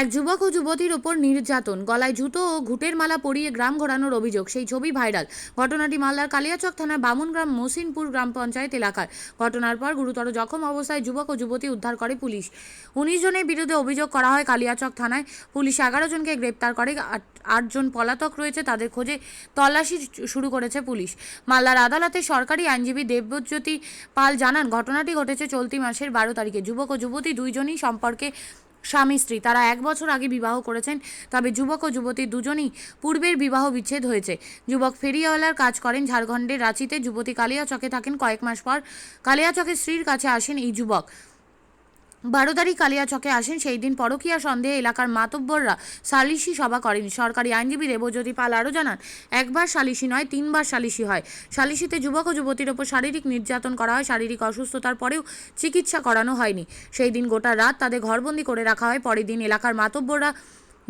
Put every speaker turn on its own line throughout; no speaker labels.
এক যুবক ও যুবতীর ওপর নির্যাতন, গলায় জুতো ও ঘুঁটের মালা পরিয়ে গ্রাম ঘোরানোর অভিযোগ। সেই ছবি ভাইরাল। ঘটনাটি মালদার কালিয়াচক থানার বামুনগ্রাম মহসিনপুর গ্রাম পঞ্চায়েত এলাকার। ঘটনার পর গুরুতর জখম অবস্থায় যুবক ও যুবতী উদ্ধার করে পুলিশ। ১৯ জনের বিরুদ্ধে অভিযোগ করা হয় কালিয়াচক থানায়। পুলিশ ১১ জনকে গ্রেপ্তার করে। ৮ জন পলাতক রয়েছে, তাদের খোঁজে তল্লাশি শুরু করেছে পুলিশ। মালদার আদালতে সরকারি আইনজীবী দেবজ্যোতি পাল জানান, ঘটনাটি ঘটেছে চলতি মাসের ১২ তারিখে। যুবক ও যুবতী দুইজনই সম্পর্কে স্বামী স্ত্রী। তারা ১ বছর আগে বিবাহ করেছেন। তবে যুবক ও যুবতী দুজনই পূর্বের বিবাহ বিচ্ছেদ হয়েছে। যুবক ফেরিওয়ালার কাজ করেন ঝাড়খণ্ডের রাঁচিতে। যুবতী কালিয়াচকে থাকেন। কয়েক মাস পর কালিয়াচকের স্ত্রীর কাছে আসেন এই যুবক। ১২ তারিখ কালিয়াচকে আসেন। সেই দিন পরকীয়া সন্দেহে এলাকার মাতব্বররা সালিশি সভা করেন। সরকারি আইনজীবী দেবজ্যোতি পাল আরও জানান, একবার সালিশি নয়, ৩ বার সালিশি হয়। সালিশিতে যুবক ও যুবতীর ওপর শারীরিক নির্যাতন করা হয়। শারীরিক অসুস্থতার পরেও চিকিৎসা করানো হয়নি। সেই দিন গোটা রাত তাদের ঘরবন্দি করে রাখা হয়। পরের দিন এলাকার মাতব্বররা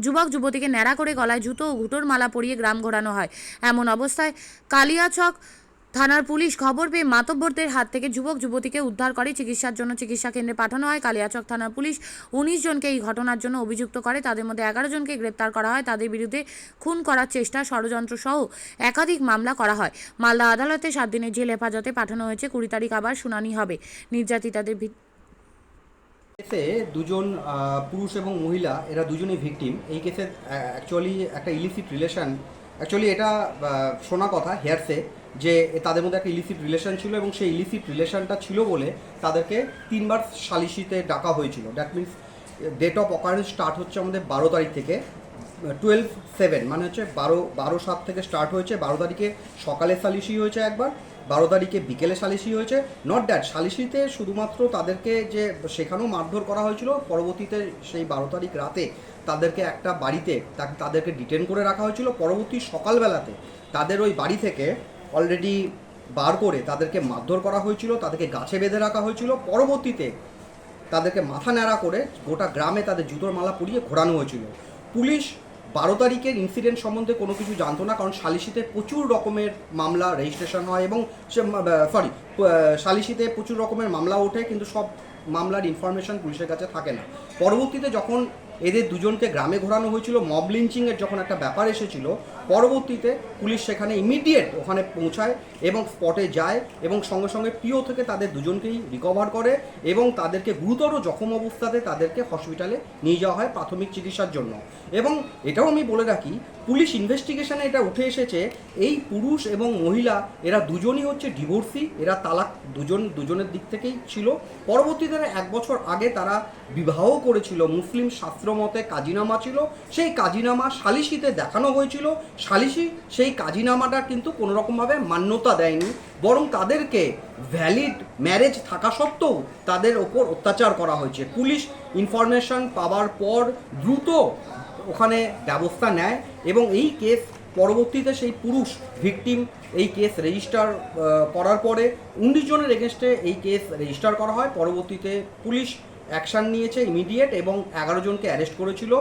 যুবক যুবতীকে ন্যাড়া করে গলায় জুতো ও ঘুঁটোর মালা পরিয়ে গ্রাম ঘোরানো হয়। এমন অবস্থায় কালিয়াচক থানার পুলিশ খবর পেয়ে মাতব্বরদের হাত থেকে যুবক যুবতীকে উদ্ধার করে চিকিৎসার জন্য চিকিৎসা কেন্দ্রে পাঠানো হয়। কালিয়াচক থানার পুলিশ ১৯ জনকে এই ঘটনার জন্য অভিযুক্ত করে। তাদের মধ্যে ১১ জনকে গ্রেপ্তার করা হয়। তাদের বিরুদ্ধে খুন করার চেষ্টা, ষড়যন্ত্র সহ একাধিক মামলা করা হয়। মালদা আদালতে ৭ দিনের জেল হেফাজতে পাঠানো হয়েছে। ২০ তারিখ আবার শুনানি হবে। নির্যাতিতাদের
কেসে দুজন পুরুষ এবং মহিলা, এরা দুজনেই ভিকটিম। এই কেসে অ্যাকচুয়ালি একটা ইলিসিট রিলেশন, অ্যাকচুয়ালি এটা শোনা কথা হেয়ারসে, যে তাদের মধ্যে একটা ইলিসিট রিলেশন ছিল এবং সেই ইলিসিট রিলেশনটা ছিল বলে তাদেরকে ৩ বার সালিশিতে ডাকা হয়েছিল। That means date of occurrence start হচ্ছে আমাদের ১২ তারিখ থেকে। 12/7 মানে হচ্ছে ১২/৭ থেকে স্টার্ট হয়েছে। ১২ তারিখে সকালে সালিশি হয়েছে একবার, ১২ তারিখে বিকেলে সালিশি হয়েছে। নট দ্যাট, সালিশিতে শুধুমাত্র তাদেরকে যে সেখানেও মারধর করা হয়েছিল। পরবর্তীতে সেই ১২ তারিখ রাতে তাদেরকে একটা বাড়িতে তাদেরকে ডিটেন করে রাখা হয়েছিল। পরবর্তী সকালবেলাতে তাদের ওই বাড়ি থেকে অলরেডি বার করে তাদেরকে মারধর করা হয়েছিল, তাদেরকে গাছে বেঁধে রাখা হয়েছিল। পরবর্তীতে তাদেরকে মাথা ন্যাড়া করে গোটা গ্রামে তাদের জুতোর মালা পরিয়ে ঘোরানো হয়েছিল। পুলিশ ১২ তারিখের ইনসিডেন্ট সম্বন্ধে কোনো কিছু জানতো না, কারণ সালিশিতে প্রচুর রকমের মামলা রেজিস্ট্রেশন হয় এবং সালিশিতে প্রচুর রকমের মামলা ওঠে, কিন্তু সব মামলার ইনফরমেশন পুলিশের কাছে থাকে না। পরবর্তীতে যখন এদের দুজনকে গ্রামে ঘোরানো হয়েছিল, মব লিঞ্চিংয়ের যখন একটা ব্যাপার এসেছিল, পরবর্তীতে পুলিশ সেখানে ইমিডিয়েট ওখানে পৌঁছায় এবং স্পটে যায় এবং সঙ্গে সঙ্গে পিও থেকে তাদের দুজনকেই রিকভার করে এবং তাদেরকে গুরুতর জখম অবস্থাতে তাদেরকে হসপিটালে নিয়ে যাওয়া হয় প্রাথমিক চিকিৎসার জন্য। এবং এটাও আমি বলে রাখি, পুলিশ ইনভেস্টিগেশনে এটা উঠে এসেছে, এই পুরুষ এবং মহিলা এরা দুজনই হচ্ছে ডিভোর্সি। এরা তালাক দুজনের দিক থেকেই ছিল। পরবর্তীতে ১ বছর আগে তারা বিবাহ করেছিল। মুসলিম শাস্ত্র মতে কাজিনামা ছিল, সেই কাজিনামা সালিশিতে দেখানো হয়েছিল। সালিশি সেই কাজিনামাটা কিন্তু কোনোরকমভাবে মান্যতা দেয়নি, বরং তাদেরকে ভ্যালিড ম্যারেজ থাকা সত্ত্বেও তাদের ওপর অত্যাচার করা হয়েছে। পুলিশ ইনফরমেশন পাওয়ার পর দ্রুত ওখানে ব্যবস্থা নেয় এবং এই কেস পরবর্তীতে সেই পুরুষ ভিকটিম এই কেস রেজিস্টার করার পরে ১৯ জনের এগেনস্টে এই কেস রেজিস্টার করা হয়। পরবর্তীতে পুলিশ অ্যাকশান নিয়েছে ইমিডিয়েট এবং ১১ জনকে অ্যারেস্ট করেছিল।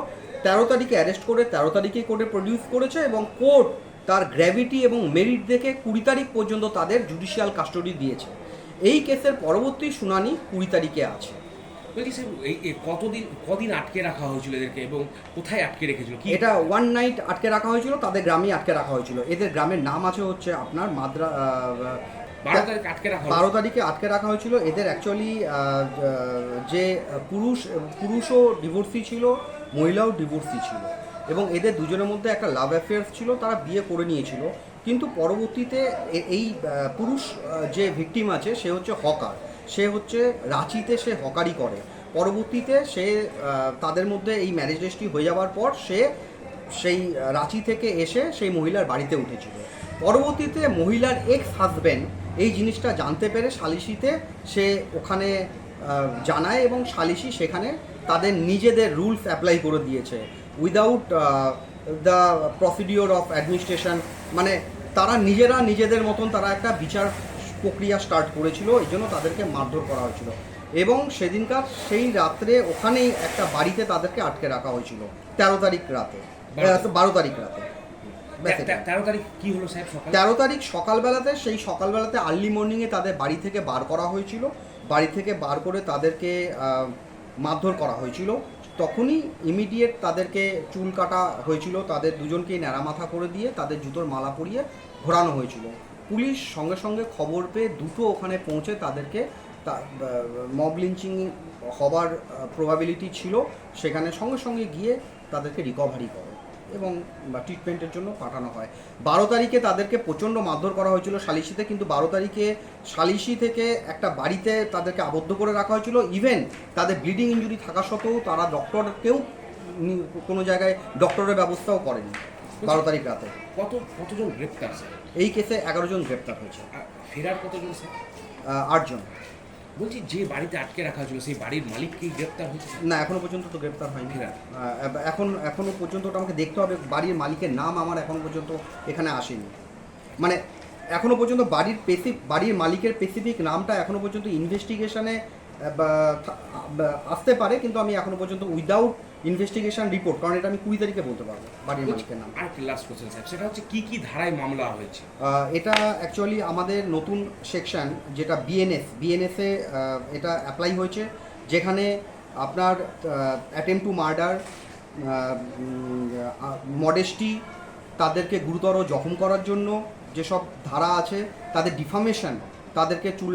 ১৩ তারিখে অ্যারেস্ট করে ১৩ তারিখেই কোর্টে প্রডিউস করেছে এবং কোর্ট তার গ্র্যাভিটি এবং মেরিট দেখে ২০ তারিখ পর্যন্ত তাদের জুডিশিয়াল কাস্টডি দিয়েছে। এই কেসের পরবর্তী শুনানি ২০ তারিখে আছে।
বলছি স্যার, কদিন আটকে রাখা হয়েছিল এদেরকে এবং কোথায় আটকে রেখেছিল?
এটা ওয়ান নাইট আটকে রাখা হয়েছিল, তাদের গ্রামেই আটকে রাখা হয়েছিল। এদের গ্রামের নাম আছে হচ্ছে আপনার ১২ তারিখে আটকে রাখা হয়েছিল। এদের অ্যাকচুয়ালি যে পুরুষও ডিভোর্সি ছিল, মহিলাও ডিভোর্সি ছিল এবং এদের দুজনের মধ্যে একটা লাভ অ্যাফেয়ার্স ছিল, তারা বিয়ে করে নিয়েছিল। কিন্তু পরবর্তীতে এই পুরুষ যে ভিকটিম আছে সে হচ্ছে হকার, সে হচ্ছে রাঁচিতে সে হকারি করে। পরবর্তীতে সে তাদের মধ্যে এই ম্যারেজ রেজিস্ট্রি হয়ে যাওয়ার পর সে সেই রাঁচি থেকে এসে সেই মহিলার বাড়িতে উঠেছিল। পরবর্তীতে মহিলার এক্স হাজব্যান্ড এই জিনিসটা জানতে পেরে সালিশিতে সে ওখানে জানায় এবং সালিশি সেখানে তাদের নিজেদের রুলস অ্যাপ্লাই করে দিয়েছে without the procedure of administration. মানে তারা নিজেদের মতন তারা একটা বিচার প্রক্রিয়া স্টার্ট করেছিল, এই জন্য তাদেরকে মারধর করা হয়েছিল এবং সেদিনকার সেই রাত্রে ওখানেই একটা বাড়িতে তাদেরকে আটকে রাখা হয়েছিল ১৩ তারিখ রাতে, ১২ তারিখ রাতে।
১৩ তারিখ কি হলো সাহেব?
১৩ তারিখ সকালবেলাতে আর্লি মর্নিংয়ে তাদের বাড়ি থেকে বার করা হয়েছিল। বাড়ি থেকে বার করে তাদেরকে মারধর করা হয়েছিল তখনই ইমিডিয়েট তাদেরকে চুল কাটা হয়েছিল, তাদের দুজনকেই ন্যাড়া মাথা করে দিয়ে তাদের জুতোর মালা পরিয়ে ঘোরানো হয়েছিল। পুলিশ সঙ্গে সঙ্গে খবর পেয়ে দ্রুত ওখানে পৌঁছে তাদেরকে মব লিঞ্চিং হবার প্রবাবিলিটি ছিল, সেখানে সঙ্গে সঙ্গে গিয়ে তাদেরকে রিকভারি করে এবং ট্রিটমেন্টের জন্য পাঠানো হয়। 12 তারিখে তাদেরকে প্রচণ্ড মারধর করা হয়েছিল সালিশিতে, কিন্তু 12 তারিখে সালিশি থেকে একটা বাড়িতে তাদেরকে আবদ্ধ করে রাখা হয়েছিল। ইভেন তাদের ব্লিডিং ইঞ্জুরি থাকা সত্ত্বেও তারা ডক্টরকেও কোনো জায়গায় ডক্টরের ব্যবস্থাও করেনি 12 তারিখ রাতে।
কতজন গ্রেপ্তার স্যার?
এই কেসে 11 জন গ্রেপ্তার হয়েছে।
আর ফেরার কতজন স্যার?
8 জন।
বলছি যে বাড়িতে আটকে রাখা হয়েছিল সেই বাড়ির মালিক কি গ্রেপ্তার হয়েছে?
না, এখনো পর্যন্ত তো গ্রেপ্তার হয়নি।
ফেরার
এখনো পর্যন্ত ওটা আমাকে দেখতে হবে, বাড়ির মালিকের নাম আমার এখনো পর্যন্ত এখানে আসেনি। মানে এখনো পর্যন্ত বাড়ির মালিকের স্পেসিফিক নামটা এখনো পর্যন্ত ইনভেস্টিগেশনে আসতে পারে, কিন্তু আমি এখনো পর্যন্ত উইদাউট ইনভেস্টিগেশন রিপোর্ট, কারণ এটা আমি 20 তারিখে বলতে পারবো বাড়ির মালিকের নাম।
আর লাস্ট কোশ্চেন স্যার, সেটা হচ্ছে কি ধারায় মামলা হয়েছে?
এটা অ্যাকচুয়ালি আমাদের নতুন সেকশন যেটা বিএনএসে এটা অ্যাপ্লাই হয়েছে, যেখানে আপনার অ্যাটেম্প টু মার্ডার, মডেস্টি, তাদেরকে গুরুতর জখম করার জন্য যেসব ধারা আছে, তাদের ডিফামেশন, তাদেরকে চুল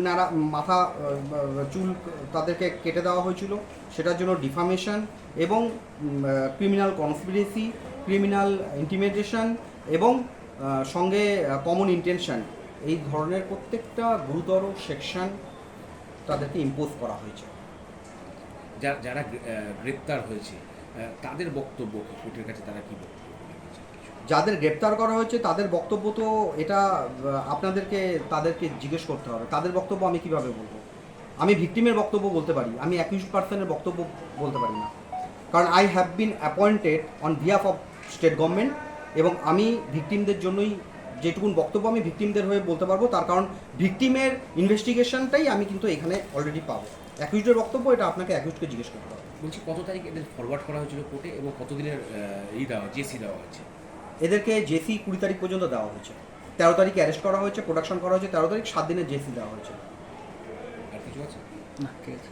তাদেরকে কেটে দেওয়া হয়েছিল, সেটার জন্য ডিফামেশন এবং ক্রিমিনাল কনস্পিরেসি, ক্রিমিনাল ইন্টিমিডেশন এবং সঙ্গে কমন ইন্টেনশন, এই ধরনের প্রত্যেকটা গুরুতর সেকশন তাদেরকে ইম্পোজ করা হয়েছে।
যারা গ্রেপ্তার হয়েছে তাদের বক্তব্য কোর্টের কাছে, তারা কি বক্তব্য?
যাদের গ্রেপ্তার করা হয়েছে তাদের বক্তব্য তো এটা তাদেরকে জিজ্ঞেস করতে হবে। তাদের বক্তব্য আমি কিভাবে বলবো? আমি ভিকটিমের বক্তব্য বলতে পারি, আমি অ্যাকিউজড পার্সনের বক্তব্য বলতে পারি না, কারণ I have been appointed on behalf of state government, এবং আমি ভিকটিমদের জন্যই যেটুকুন বক্তব্য আমি ভিকটিমদের হয়ে বলতে পারবো, তার কারণ ভিকটিমের ইনভেস্টিগেশনটাই আমি কিন্তু এখানে অলরেডি পাবো। অ্যাকিউজডের বক্তব্য এটা আপনাকে অ্যাকিউজকে জিজ্ঞেস করতে হবে।
বলছি কত তারিখ এদের ফরওয়ার্ড করা হয়েছিল কোর্টে এবং কতদিনের জেসি দেওয়া হয়েছে?
এদেরকে জেসি 20 তারিখ পর্যন্ত দেওয়া হয়েছে। 13 তারিখে অ্যারেস্ট করা হয়েছে, প্রোডাকশন করা হয়েছে 13 তারিখ, 7 দিনের জেসি দেওয়া হয়েছে।
আর কিছু আছে
না, ঠিক আছে।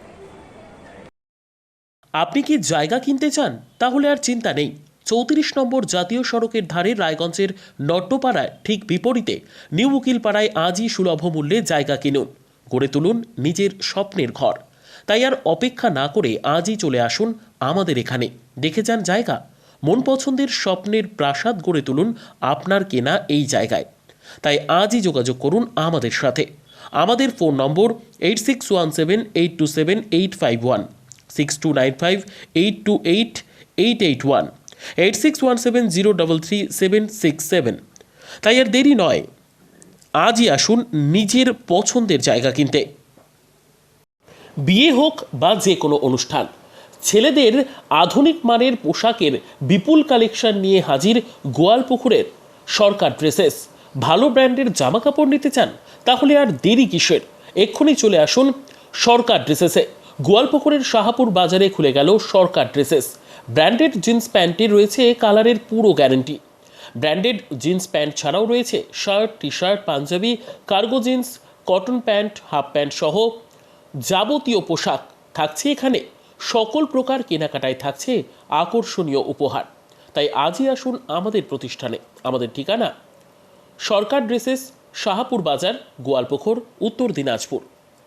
আপনি কি জায়গা কিনতে চান? তাহলে আর চিন্তা নেই। 34 নম্বর জাতীয় সড়কের ধারে রায়গঞ্জের নট্টপাড়ায় ঠিক বিপরীতে নিউ উকিলপাড়ায় আজই সুলভ মূল্যে জায়গা কিনুন, গড়ে তুলুন নিজের স্বপ্নের ঘর। তাই আর অপেক্ষা না করে আজই চলে আসুন আমাদের এখানে, দেখে যান জায়গা। মন পছন্দের স্বপ্নের প্রাসাদ গড়ে তুলুন আপনার কেনা এই জায়গায়। তাই আজই যোগাযোগ করুন আমাদের সাথে। আমাদের ফোন নম্বর 8617827851, 6295828881, 8617033767। তাই আর দেরি নয়, আজই আসুন নিজের পছন্দের জায়গা কিনতে। বিয়ে হোক বা যে কোনো অনুষ্ঠান, ছেলেদের আধুনিক মানের পোশাকের বিপুল কালেকশন নিয়ে হাজির গোয়ালপুকুরের সরকার ড্রেসেস। ভালো ব্র্যান্ডের জামা কাপড় নিতে চান? তাহলে আর দেরি কিসের? এক্ষুনি চলে আসুন সরকার ড্রেসেসে। গোয়ালপুকুরের শাহাপুর বাজারে খুলে গেল সরকার ড্রেসেস। ব্র্যান্ডেড জিন্স প্যান্টে রয়েছে কালারের পুরো গ্যারেন্টি। ব্র্যান্ডেড জিন্স প্যান্ট ছাড়াও রয়েছে shirt, T shirt, panjabi, cargo jeans, cotton pant, half pant সহ যাবতীয় পোশাক থাকছে এখানে। সকল প্রকার কেনাকাটায় থাকছে আকর্ষণীয় উপহার। তাই আজই আসুন আমাদের প্রতিষ্ঠানে। আমাদের ঠিকানা সরকার ড্রেসেস, শাহাপুর বাজার, গোয়ালপুকুর, উত্তর দিনাজপুর।